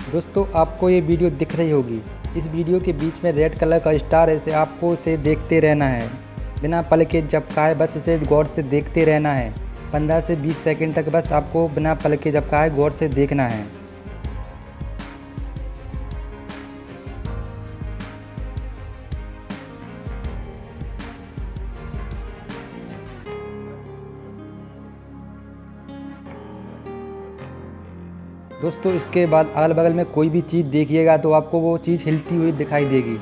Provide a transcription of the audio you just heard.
दोस्तों आपको ये वीडियो दिख रही होगी। इस वीडियो के बीच में रेड कलर का स्टार है, इसे आपको इसे देखते रहना है। बिना पल के झपकाए बस इसे गौर से देखते रहना है। 15 से 20 सेकंड तक बस आपको बिना पल के झपकाए गौर से देखना है। दोस्तों इसके बाद अगल बगल में कोई भी चीज़ देखिएगा तो आपको वो चीज़ हिलती हुई दिखाई देगी।